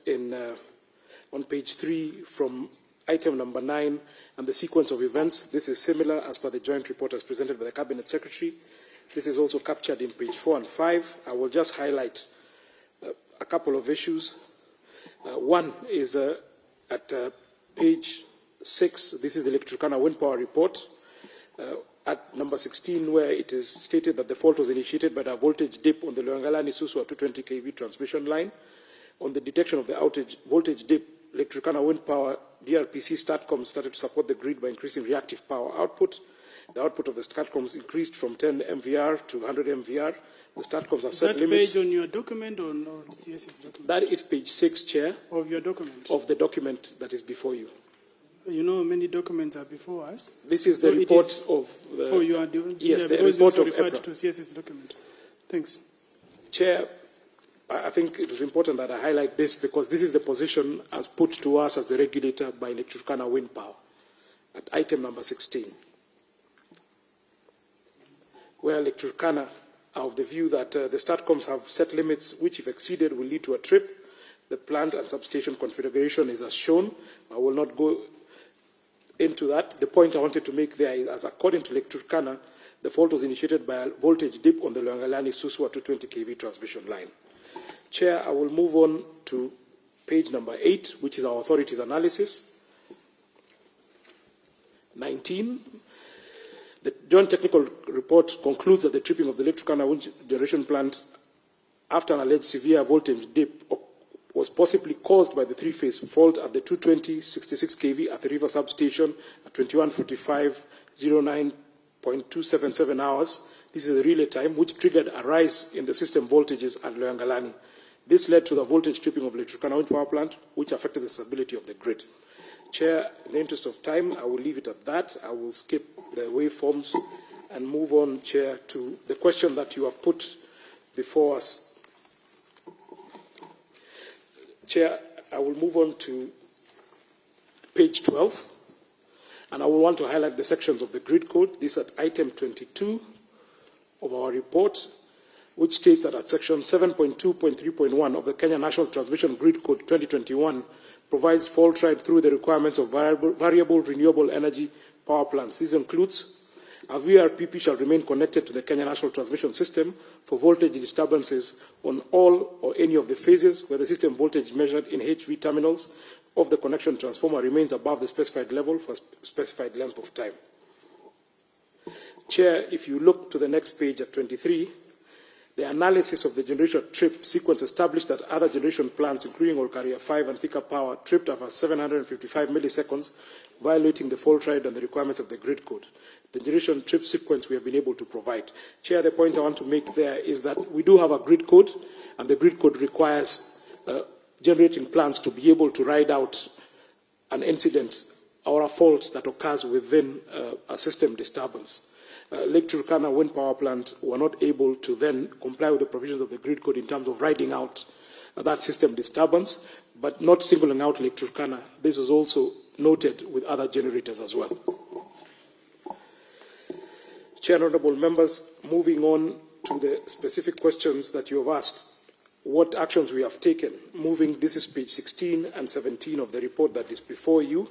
on page 3 from item number 9 and the sequence of events. This is similar as per the joint report as presented by the Cabinet Secretary. This is also captured in page 4 and 5. I will just highlight a couple of issues. One is at page 6. This is the Lake Turkana Wind Power Report. At number 16, where it is stated that the fault was initiated by the voltage dip on the Luangalani-Suswa 220 kV transmission line. On the detection of the voltage dip, Lake Turkana Wind Power DRPC STATCOM started to support the grid by increasing reactive power output. The output of the STATCOMs increased from 10 MVR to 100 MVR. The STATCOMs have set limits. Is that page on your document or no? CS's document? That is page 6, Chair. Of your document? Of the document that is before you. You know, many documents are before us. This is the report of the... For you are doing... Yes, yeah, the report of referred EPRA. to CS's document. Thanks. Chair, I think it was important that I highlight this because this is the position as put to us as the regulator by Lake Turkana Wind Power at item number 16, where Lake Turkana are of the view that the STATCOMs have set limits which, if exceeded, will lead to a trip. The plant and substation configuration is as shown. I will not go into that. The point I wanted to make there is, as according to Lake Turkana, the fault was initiated by a voltage dip on the Luangalani-Suswa 220 kV transmission line. Chair, I will move on to page number 8, which is our authorities analysis. 19. The Joint Technical Report concludes that the tripping of the Lake Turkana wind generation plant after an alleged severe voltage dip was possibly caused by the three-phase fault at the 220 66 kV at the river substation at 21:45 09.277 hours. This is the relay time, which triggered a rise in the system voltages at Luangalani. This led to the voltage tripping of Lake Turkana wind power plant, which affected the stability of the grid. Chair, in the interest of time, I will leave it at that. I will skip the waveforms and move on, Chair, to the question that you have put before us. Chair, I will move on to page 12, and I will want to highlight the sections of the grid code. This is at item 22 of our report, which states that at section 7.2.3.1 of the Kenya National Transmission Grid Code 2021 provides fault ride through the requirements of variable renewable energy power plants. This includes a VRPP shall remain connected to the Kenya National Transmission System for voltage disturbances on all or any of the phases where the system voltage measured in HV terminals of the connection transformer remains above the specified level for a specified length of time. Chair, if you look to the next page at 23, the analysis of the generation trip sequence established that other generation plants, including Olkaria 5 and Thika Power, tripped after 755 milliseconds, violating the fault ride and the requirements of the grid code. The generation trip sequence we have been able to provide. Chair, the point I want to make there is that we do have a grid code, and the grid code requires generating plants to be able to ride out an incident or a fault that occurs within a system disturbance. Lake Turkana wind power plant were not able to then comply with the provisions of the grid code in terms of riding out that system disturbance, but not singling out Lake Turkana. This is also noted with other generators as well. Chair, honourable members, moving on to the specific questions that you have asked, what actions we have taken. This is page 16 and 17 of the report that is before you.